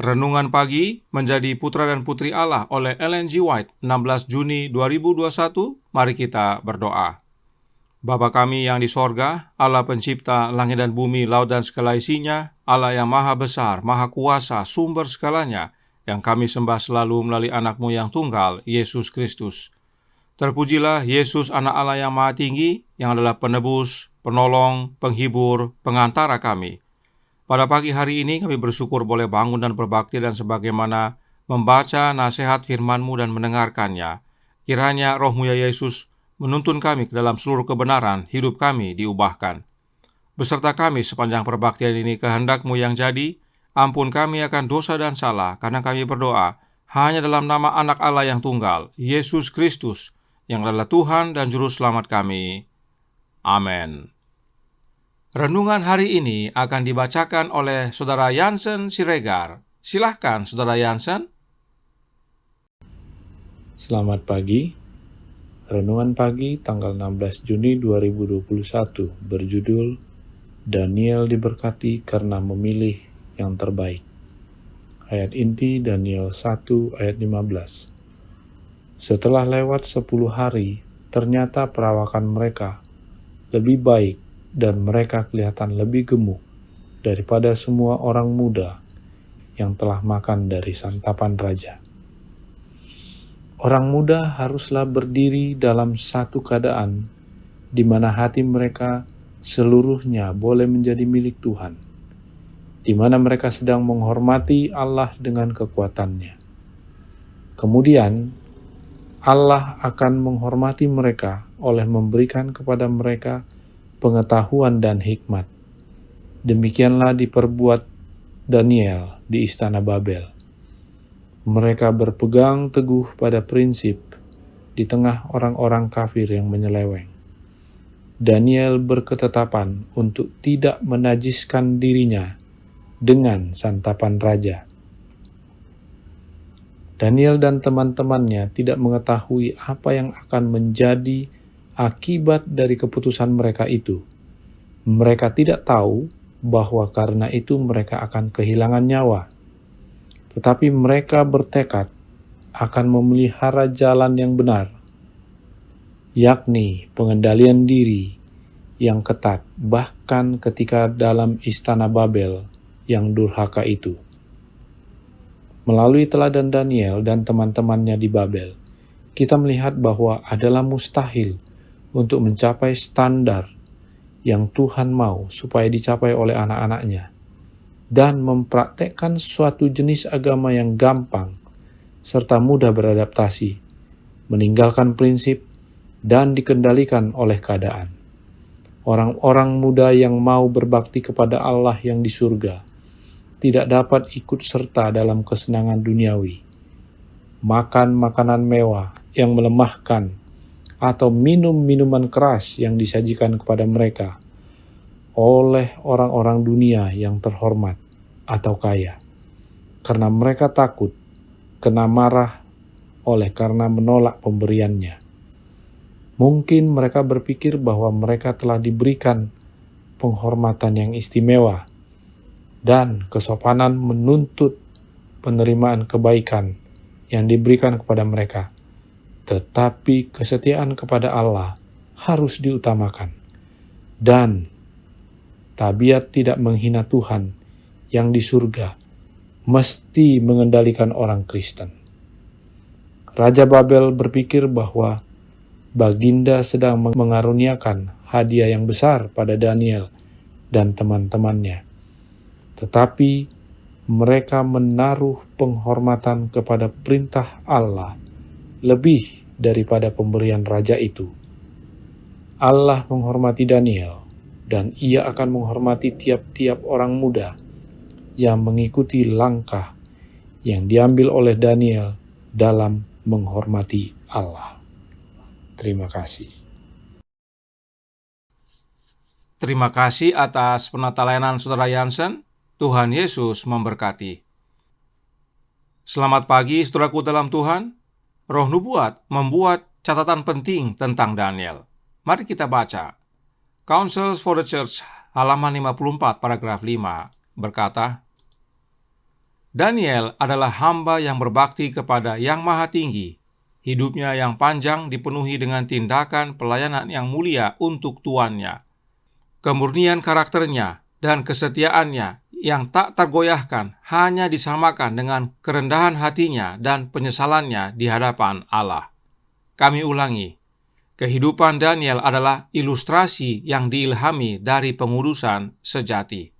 Renungan Pagi Menjadi Putra dan Putri Allah oleh Ellen G. White, 16 Juni 2021. Mari kita berdoa. Bapa kami yang di sorga, Allah pencipta langit dan bumi, laut dan segala isinya, Allah yang maha besar, maha kuasa, sumber segalanya, yang kami sembah selalu melalui anak-Mu yang tunggal, Yesus Kristus. Terpujilah Yesus, anak Allah yang maha tinggi, yang adalah penebus, penolong, penghibur, pengantara kami. Pada pagi hari ini kami bersyukur boleh bangun dan berbakti dan sebagaimana membaca nasihat firman-Mu dan mendengarkannya. Kiranya Roh-Mu ya Yesus menuntun kami ke dalam seluruh kebenaran, hidup kami diubahkan. Beserta kami sepanjang perbaktian ini kehendak-Mu yang jadi, ampun kami akan dosa dan salah, karena kami berdoa hanya dalam nama anak Allah yang tunggal, Yesus Kristus, yang adalah Tuhan dan Juru Selamat kami. Amin. Renungan hari ini akan dibacakan oleh Saudara Jansen Siregar. Silahkan, Saudara Jansen. Selamat pagi. Renungan pagi tanggal 16 Juni 2021 berjudul Daniel diberkati karena memilih yang terbaik. Ayat inti Daniel 1 ayat 15. Setelah lewat 10 hari, ternyata perawakan mereka lebih baik dan mereka kelihatan lebih gemuk daripada semua orang muda yang telah makan dari santapan raja. Orang muda haruslah berdiri dalam satu keadaan di mana hati mereka seluruhnya boleh menjadi milik Tuhan, di mana mereka sedang menghormati Allah dengan kekuatannya. Kemudian, Allah akan menghormati mereka oleh memberikan kepada mereka pengetahuan dan hikmat. Demikianlah diperbuat Daniel di istana Babel. Mereka berpegang teguh pada prinsip di tengah orang-orang kafir yang menyeleweng. Daniel berketetapan untuk tidak menajiskan dirinya dengan santapan raja. Daniel dan teman-temannya tidak mengetahui apa yang akan menjadi akibat dari keputusan mereka itu. Mereka tidak tahu bahwa karena itu mereka akan kehilangan nyawa. Tetapi mereka bertekad akan memelihara jalan yang benar, yakni pengendalian diri yang ketat, bahkan ketika dalam istana Babel yang durhaka itu. Melalui teladan Daniel dan teman-temannya di Babel, kita melihat bahwa adalah mustahil untuk mencapai standar yang Tuhan mau supaya dicapai oleh anak-anaknya, dan mempraktekkan suatu jenis agama yang gampang serta mudah beradaptasi, meninggalkan prinsip, dan dikendalikan oleh keadaan. Orang-orang muda yang mau berbakti kepada Allah yang di surga tidak dapat ikut serta dalam kesenangan duniawi, makan makanan mewah yang melemahkan, atau minum minuman keras yang disajikan kepada mereka oleh orang-orang dunia yang terhormat atau kaya, karena mereka takut kena marah oleh karena menolak pemberiannya. Mungkin mereka berpikir bahwa mereka telah diberikan penghormatan yang istimewa dan kesopanan menuntut penerimaan kebaikan yang diberikan kepada mereka. Tetapi kesetiaan kepada Allah harus diutamakan, dan tabiat tidak menghina Tuhan yang di surga mesti mengendalikan orang Kristen. Raja Babel berpikir bahwa Baginda sedang mengaruniakan hadiah yang besar pada Daniel dan teman-temannya. Tetapi mereka menaruh penghormatan kepada perintah Allah lebih daripada pemberian raja itu. Allah menghormati Daniel, dan ia akan menghormati tiap-tiap orang muda yang mengikuti langkah yang diambil oleh Daniel dalam menghormati Allah. Terima kasih. Terima kasih atas penata layanan Saudara Jansen. Tuhan Yesus memberkati. Selamat pagi, saudaraku dalam Tuhan. Roh Nubuat membuat catatan penting tentang Daniel. Mari kita baca. Counsels for the Church, halaman 54, paragraf 5, berkata, Daniel adalah hamba yang berbakti kepada Yang Maha Tinggi. Hidupnya yang panjang dipenuhi dengan tindakan pelayanan yang mulia untuk tuannya. Kemurnian karakternya dan kesetiaannya yang tak tergoyahkan hanya disamakan dengan kerendahan hatinya dan penyesalannya di hadapan Allah. Kami ulangi, kehidupan Daniel adalah ilustrasi yang diilhami dari pengudusan sejati.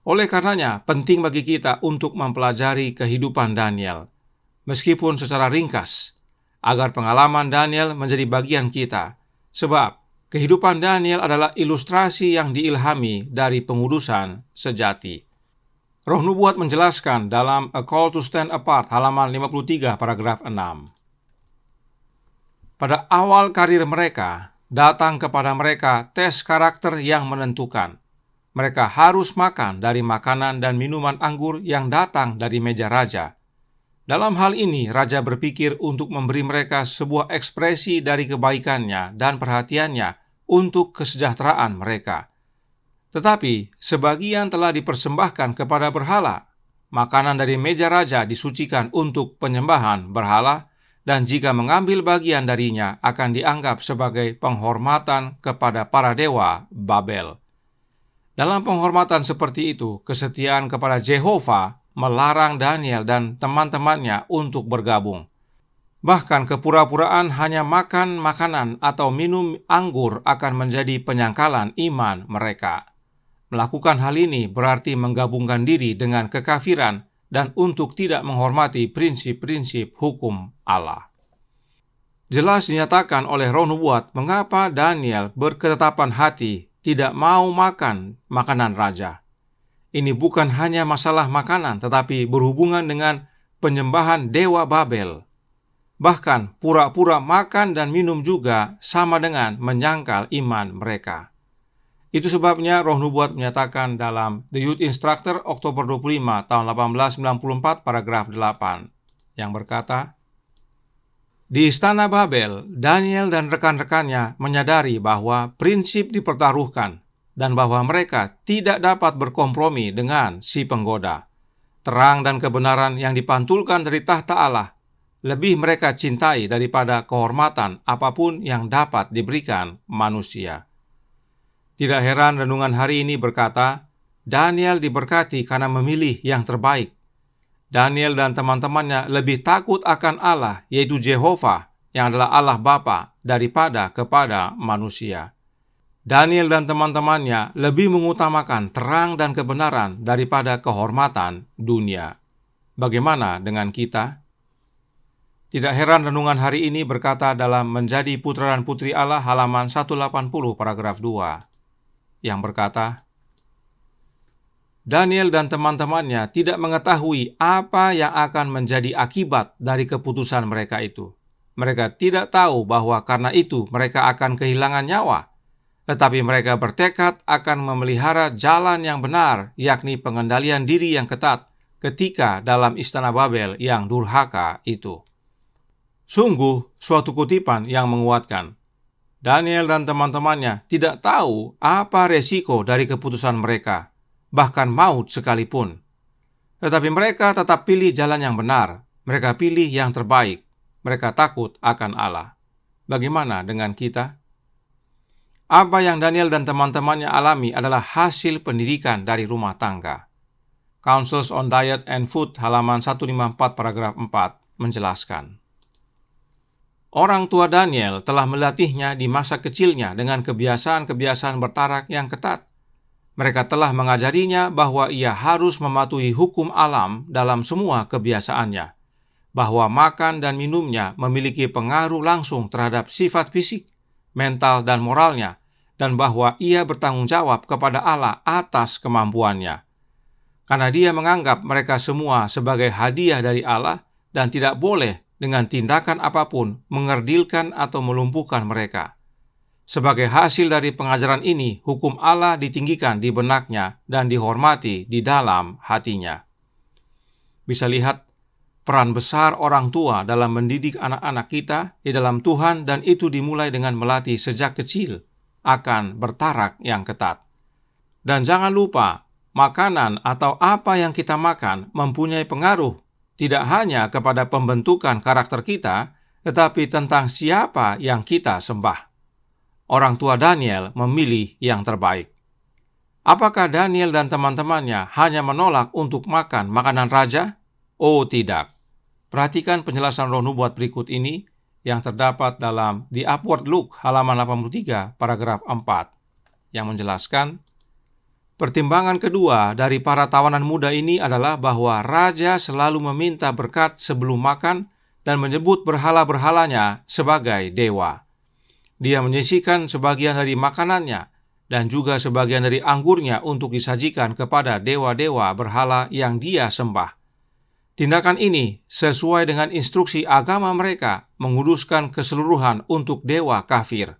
Oleh karenanya, penting bagi kita untuk mempelajari kehidupan Daniel, meskipun secara ringkas, agar pengalaman Daniel menjadi bagian kita, sebab kehidupan Daniel adalah ilustrasi yang diilhami dari pengudusan sejati. Roh Nubuat menjelaskan dalam A Call to Stand Apart halaman 53 paragraf 6. Pada awal karir mereka, datang kepada mereka tes karakter yang menentukan. Mereka harus makan dari makanan dan minuman anggur yang datang dari meja raja. Dalam hal ini, raja berpikir untuk memberi mereka sebuah ekspresi dari kebaikannya dan perhatiannya untuk kesejahteraan mereka. Tetapi, sebagian telah dipersembahkan kepada berhala. Makanan dari meja raja disucikan untuk penyembahan berhala, dan jika mengambil bagian darinya akan dianggap sebagai penghormatan kepada para dewa Babel. Dalam penghormatan seperti itu, kesetiaan kepada Jehovah melarang Daniel dan teman-temannya untuk bergabung. Bahkan kepura-puraan hanya makan makanan atau minum anggur akan menjadi penyangkalan iman mereka. Melakukan hal ini berarti menggabungkan diri dengan kekafiran dan untuk tidak menghormati prinsip-prinsip hukum Allah. Jelas dinyatakan oleh Roh Nubuat mengapa Daniel berketetapan hati tidak mau makan makanan raja. Ini bukan hanya masalah makanan, tetapi berhubungan dengan penyembahan dewa Babel. Bahkan pura-pura makan dan minum juga sama dengan menyangkal iman mereka. Itu sebabnya Roh Nubuat menyatakan dalam The Youth Instructor Oktober 25 tahun 1894 paragraf 8 yang berkata, di istana Babel, Daniel dan rekan-rekannya menyadari bahwa prinsip dipertaruhkan dan bahwa mereka tidak dapat berkompromi dengan si penggoda. Terang dan kebenaran yang dipantulkan dari tahta Allah lebih mereka cintai daripada kehormatan apapun yang dapat diberikan manusia. Tidak heran renungan hari ini berkata, Daniel diberkati karena memilih yang terbaik. Daniel dan teman-temannya lebih takut akan Allah, yaitu Jehovah, yang adalah Allah Bapa, daripada kepada manusia. Daniel dan teman-temannya lebih mengutamakan terang dan kebenaran daripada kehormatan dunia. Bagaimana dengan kita? Tidak heran renungan hari ini berkata dalam Menjadi Putra dan Putri Allah halaman 180 paragraf 2, yang berkata, Daniel dan teman-temannya tidak mengetahui apa yang akan menjadi akibat dari keputusan mereka itu. Mereka tidak tahu bahwa karena itu mereka akan kehilangan nyawa. Tetapi mereka bertekad akan memelihara jalan yang benar, yakni pengendalian diri yang ketat ketika dalam istana Babel yang durhaka itu. Sungguh suatu kutipan yang menguatkan. Daniel dan teman-temannya tidak tahu apa resiko dari keputusan mereka, bahkan maut sekalipun. Tetapi mereka tetap pilih jalan yang benar. Mereka pilih yang terbaik. Mereka takut akan Allah. Bagaimana dengan kita? Apa yang Daniel dan teman-temannya alami adalah hasil pendidikan dari rumah tangga. Counsels on Diet and Food halaman 154 paragraf 4 menjelaskan. Orang tua Daniel telah melatihnya di masa kecilnya dengan kebiasaan-kebiasaan bertarak yang ketat. Mereka telah mengajarinya bahwa ia harus mematuhi hukum alam dalam semua kebiasaannya, bahwa makan dan minumnya memiliki pengaruh langsung terhadap sifat fisik, mental, dan moralnya, dan bahwa ia bertanggung jawab kepada Allah atas kemampuannya. Karena dia menganggap mereka semua sebagai hadiah dari Allah dan tidak boleh dengan tindakan apapun mengerdilkan atau melumpuhkan mereka. Sebagai hasil dari pengajaran ini, hukum Allah ditinggikan di benaknya dan dihormati di dalam hatinya. Bisa lihat peran besar orang tua dalam mendidik anak-anak kita di dalam Tuhan, dan itu dimulai dengan melatih sejak kecil akan bertarak yang ketat. Dan jangan lupa makanan atau apa yang kita makan mempunyai pengaruh tidak hanya kepada pembentukan karakter kita, tetapi tentang siapa yang kita sembah. Orang tua Daniel memilih yang terbaik. Apakah Daniel dan teman-temannya hanya menolak untuk makan makanan raja? Oh tidak. Perhatikan penjelasan Roh Nubuat berikut ini yang terdapat dalam The Upward Look halaman 83 paragraf 4 yang menjelaskan, pertimbangan kedua dari para tawanan muda ini adalah bahwa raja selalu meminta berkat sebelum makan dan menyebut berhala-berhalanya sebagai dewa. Dia menyisihkan sebagian dari makanannya dan juga sebagian dari anggurnya untuk disajikan kepada dewa-dewa berhala yang dia sembah. Tindakan ini sesuai dengan instruksi agama mereka menguduskan keseluruhan untuk dewa kafir.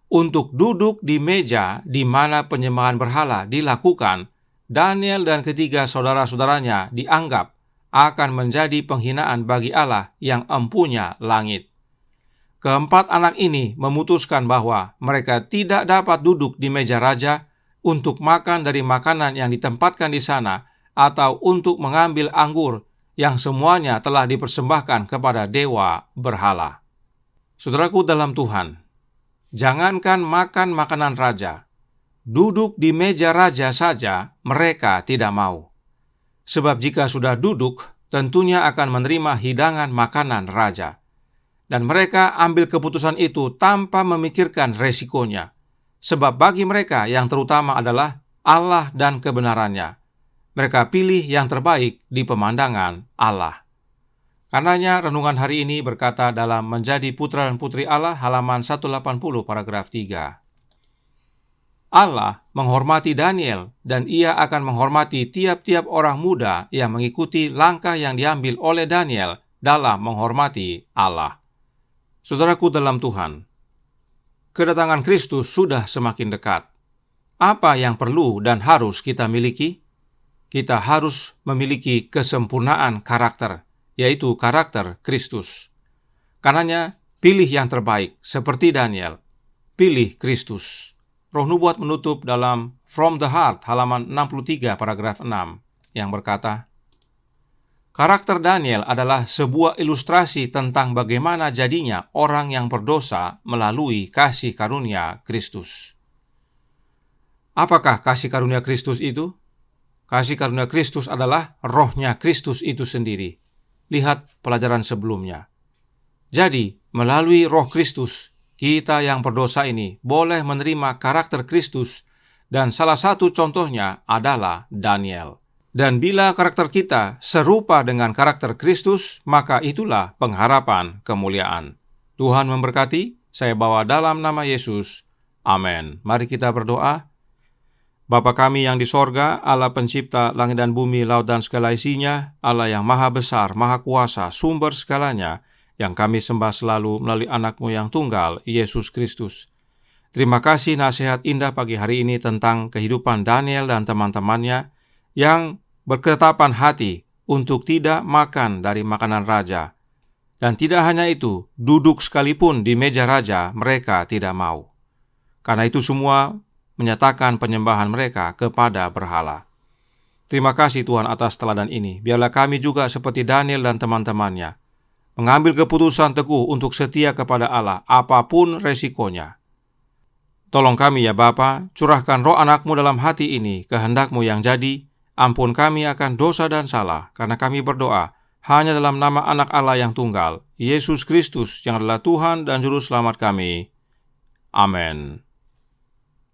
Untuk duduk di meja di mana penyembahan berhala dilakukan, Daniel dan ketiga saudara-saudaranya dianggap akan menjadi penghinaan bagi Allah yang empunya langit. Keempat anak ini memutuskan bahwa mereka tidak dapat duduk di meja raja untuk makan dari makanan yang ditempatkan di sana atau untuk mengambil anggur yang semuanya telah dipersembahkan kepada dewa berhala. Saudaraku dalam Tuhan, jangankan makan makanan raja, duduk di meja raja saja mereka tidak mau. Sebab jika sudah duduk, tentunya akan menerima hidangan makanan raja. Dan mereka ambil keputusan itu tanpa memikirkan resikonya. Sebab bagi mereka yang terutama adalah Allah dan kebenarannya. Mereka pilih yang terbaik di pemandangan Allah. Karenanya renungan hari ini berkata dalam Menjadi Putra dan Putri Allah halaman 180 paragraf 3. Allah menghormati Daniel dan ia akan menghormati tiap-tiap orang muda yang mengikuti langkah yang diambil oleh Daniel dalam menghormati Allah. Saudaraku dalam Tuhan, kedatangan Kristus sudah semakin dekat. Apa yang perlu dan harus kita miliki? Kita harus memiliki kesempurnaan karakter, yaitu karakter Kristus. Karenanya, pilih yang terbaik, seperti Daniel. Pilih Kristus. Roh Nubuat menutup dalam From the Heart halaman 63 paragraf 6 yang berkata, karakter Daniel adalah sebuah ilustrasi tentang bagaimana jadinya orang yang berdosa melalui kasih karunia Kristus. Apakah kasih karunia Kristus itu? Kasih karunia Kristus adalah rohnya Kristus itu sendiri. Lihat pelajaran sebelumnya. Jadi, melalui roh Kristus, kita yang berdosa ini boleh menerima karakter Kristus, dan salah satu contohnya adalah Daniel. Dan bila karakter kita serupa dengan karakter Kristus, maka itulah pengharapan kemuliaan. Tuhan memberkati, saya bawa dalam nama Yesus. Amin. Mari kita berdoa. Bapa kami yang di sorga, Allah pencipta langit dan bumi, laut dan segala isinya, Allah yang maha besar, maha kuasa, sumber segalanya, yang kami sembah selalu melalui anak-Mu yang tunggal, Yesus Kristus. Terima kasih nasihat indah pagi hari ini tentang kehidupan Daniel dan teman-temannya yang berketetapan hati untuk tidak makan dari makanan raja. Dan tidak hanya itu, duduk sekalipun di meja raja mereka tidak mau. Karena itu semua menyatakan penyembahan mereka kepada berhala. Terima kasih Tuhan atas teladan ini. Biarlah kami juga seperti Daniel dan teman-temannya, mengambil keputusan teguh untuk setia kepada Allah, apapun resikonya. Tolong kami ya Bapa, curahkan roh anak-Mu dalam hati ini, kehendak-Mu yang jadi. Ampun kami akan dosa dan salah, karena kami berdoa hanya dalam nama anak Allah yang tunggal, Yesus Kristus yang adalah Tuhan dan Juru Selamat kami. Amin.